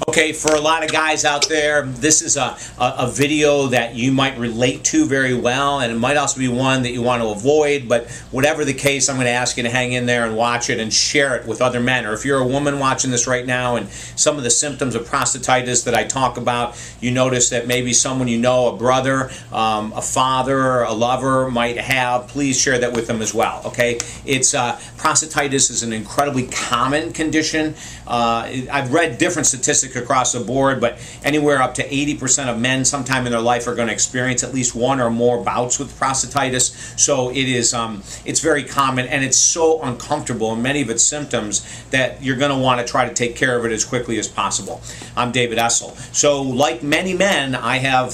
Okay, for a lot of guys out there, this is a video that you might relate to very well, and it might also be one that you want to avoid, but whatever the case, I'm going to ask you to hang in there and watch it and share it with other men. Or if you're a woman watching this right now and some of the symptoms of prostatitis that I talk about, you notice that maybe someone you know, a brother, a father, a lover might have, please share that with them as well, okay? It's prostatitis is an incredibly common condition. I've read different statistics across the board, but anywhere up to 80% of men sometime in their life are going to experience at least one or more bouts with prostatitis. So it is, it's very common, and it's so uncomfortable in many of its symptoms that you're going to want to try to take care of it as quickly as possible. I'm David Essel. So like many men, I have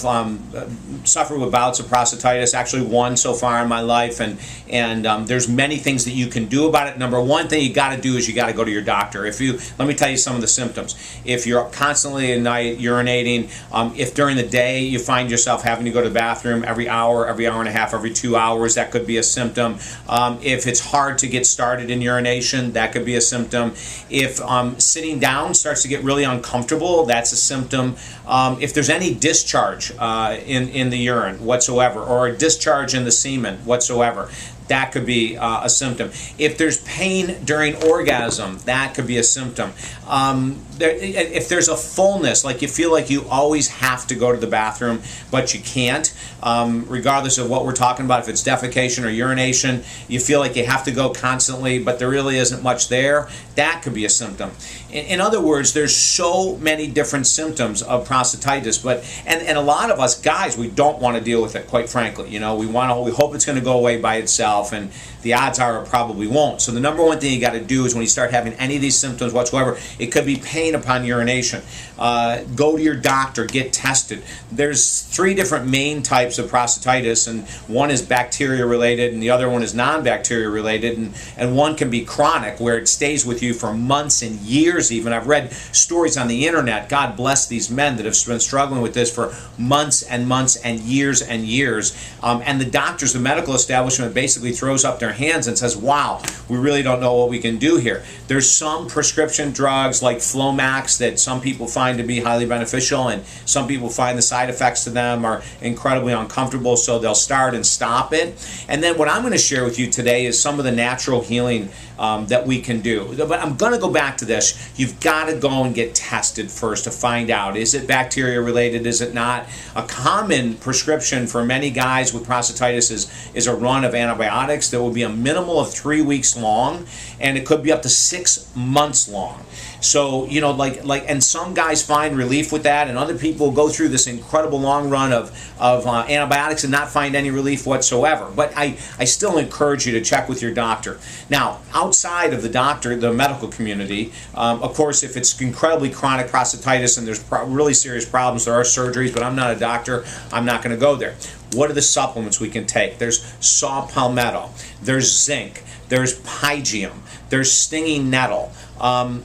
suffered with bouts of prostatitis, actually one so far in my life, and there's many things that you can do about it. Number one thing you got to do is you got to go to your doctor. Let me tell you some of the symptoms. If you're constantly at night urinating, if during the day you find yourself having to go to the bathroom every hour and a half, every 2 hours, that could be a symptom. If it's hard to get started in urination, that could be a symptom. If sitting down starts to get really uncomfortable, that's a symptom. If there's any discharge in the urine whatsoever, or a discharge in the semen whatsoever, that could be a symptom. If there's pain during orgasm, that could be a symptom. If there's a fullness, like you feel like you always have to go to the bathroom, but you can't, regardless of what we're talking about, if it's defecation or urination, you feel like you have to go constantly, but there really isn't much there, that could be a symptom. In other words, there's so many different symptoms of prostatitis, and a lot of us guys, we don't want to deal with it, quite frankly. You know, we hope it's going to go away by itself, and the odds are it probably won't. So the number one thing you got to do is when you start having any of these symptoms whatsoever, it could be pain upon urination. Go to your doctor, get tested. There's 3 different main types of prostatitis, and one is bacteria related and the other one is non-bacteria related, and one can be chronic, where it stays with you for months and years even. I've read stories on the internet, God bless these men that have been struggling with this for months and months and years, and the doctors, the medical establishment basically throws up their hands and says, wow, we really don't know what we can do here. There's some prescription drugs like Flomax that some people find to be highly beneficial, and some people find the side effects to them are incredibly uncomfortable, so they'll start and stop it. And then what I'm going to share with you today is some of the natural healing that we can do. But I'm going to go back to this. You've got to go and get tested first to find out, is it bacteria related, is it not? A common prescription for many guys with prostatitis is a run of antibiotics that will be a minimal of 3 weeks long, and it could be up to 6 months long. So, you know, and some guys find relief with that, and other people go through this incredible long run of antibiotics and not find any relief whatsoever. But I still encourage you to check with your doctor. Now, outside of the doctor, the medical community, of course, if it's incredibly chronic prostatitis and there's really serious problems, there are surgeries, but I'm not a doctor. I'm not going to go there. What are the supplements we can take? There's saw palmetto, there's zinc, there's pygium, there's stinging nettle.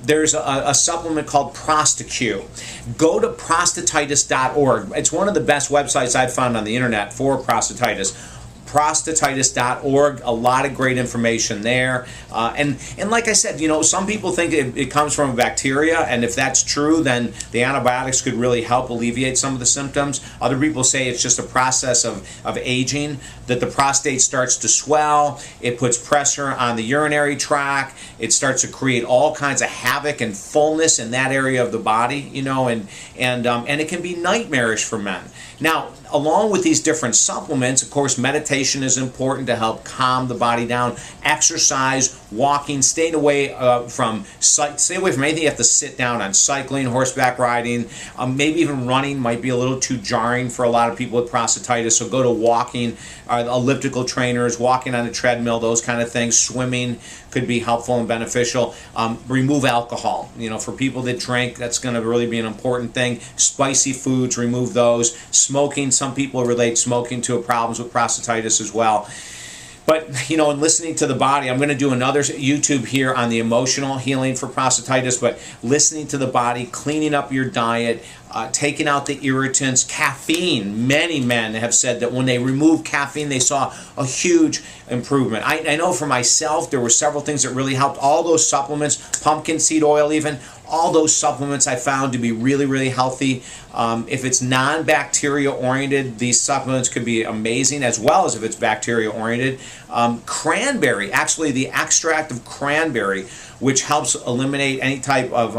There's a supplement called ProstaQ. Go to prostatitis.org. It's one of the best websites I've found on the internet for prostatitis. Prostatitis.org, a lot of great information there. And like I said, you know, some people think it comes from a bacteria, and if that's true, then the antibiotics could really help alleviate some of the symptoms. Other people say it's just a process of aging, that the prostate starts to swell, it puts pressure on the urinary tract, it starts to create all kinds of havoc and fullness in that area of the body, you know, and it can be nightmarish for men. Now, along with these different supplements, of course, meditation is important to help calm the body down. Exercise, walking, stay away from anything you have to sit down on. Cycling, horseback riding, maybe even running might be a little too jarring for a lot of people with prostatitis. So go to walking, elliptical trainers, walking on a treadmill, those kind of things. Swimming could be helpful and beneficial. Remove alcohol. You know, for people that drink, that's going to really be an important thing. Spicy foods, remove those. Smoking, some people relate smoking to problems with prostatitis as well. But, you know, in listening to the body, I'm going to do another YouTube here on the emotional healing for prostatitis, but listening to the body, cleaning up your diet, taking out the irritants, caffeine. Many men have said that when they removed caffeine, they saw a huge improvement. I know for myself, there were several things that really helped. All those supplements, pumpkin seed oil even, all those supplements I found to be really, really healthy. If it's non-bacteria oriented, these supplements could be amazing, as well as if it's bacteria oriented. Cranberry, actually the extract of cranberry, which helps eliminate any type of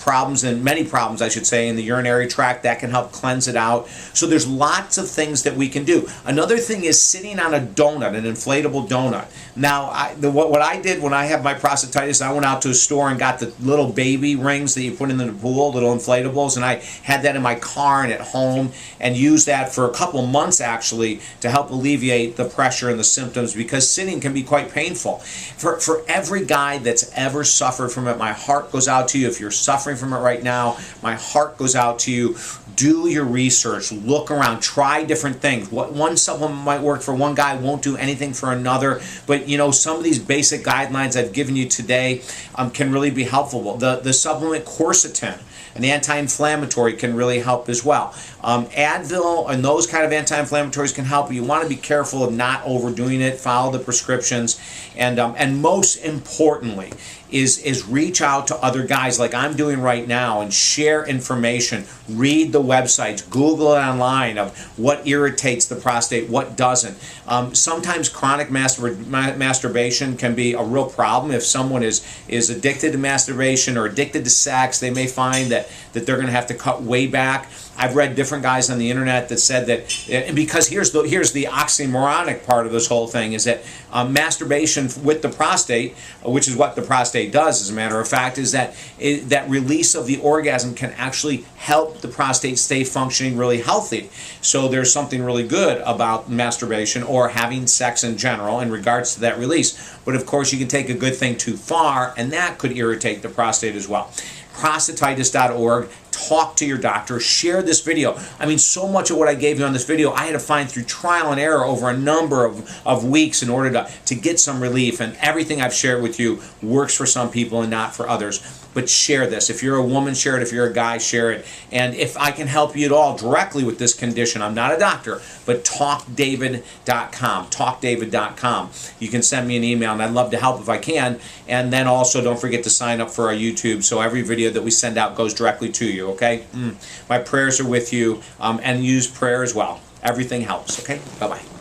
problems, and many problems I should say, in the urinary tract, that can help cleanse it out. So there's lots of things that we can do. Another thing is sitting on a donut, an inflatable donut. Now, what I did when I had my prostatitis, I went out to a store and got the little baby rings that you put in the pool, little inflatables, and I had that in my car and at home, and used that for a couple months actually to help alleviate the pressure and the symptoms, because sitting can be quite painful. For every guy that's ever suffered from it, my heart goes out to you. If you're suffering from it right now, my heart goes out to you. Do your research, look around, try different things. What one supplement might work for one guy won't do anything for another, but you know, some of these basic guidelines I've given you today can really be helpful. The supplement quercetin, an anti-inflammatory, can really help as well. Advil and those kind of anti-inflammatories can help. You want to be careful of not overdoing it. Follow the prescriptions, and most importantly is reach out to other guys like I'm doing right now and share information. Read the websites, Google it online of what irritates the prostate, what doesn't. Sometimes chronic masturbation can be a real problem. If someone is addicted to masturbation or addicted to sex, they may find that they're going to have to cut way back. I've read different guys on the internet that said that, because here's the oxymoronic part of this whole thing, is that masturbation with the prostate, which is what the prostate does as a matter of fact, is that that release of the orgasm can actually help the prostate stay functioning really healthy. So there's something really good about masturbation or having sex in general in regards to that release. But of course you can take a good thing too far, and that could irritate the prostate as well. Prostatitis.org. Talk to your doctor. Share this video. I mean, so much of what I gave you on this video, I had to find through trial and error over a number of weeks in order to get some relief. And everything I've shared with you works for some people and not for others. But share this. If you're a woman, share it. If you're a guy, share it. And if I can help you at all directly with this condition, I'm not a doctor, but talkdavid.com. Talkdavid.com. You can send me an email, and I'd love to help if I can. And then also don't forget to sign up for our YouTube, so every video that we send out goes directly to you, okay? My prayers are with you, and use prayer as well. Everything helps, okay? Bye-bye.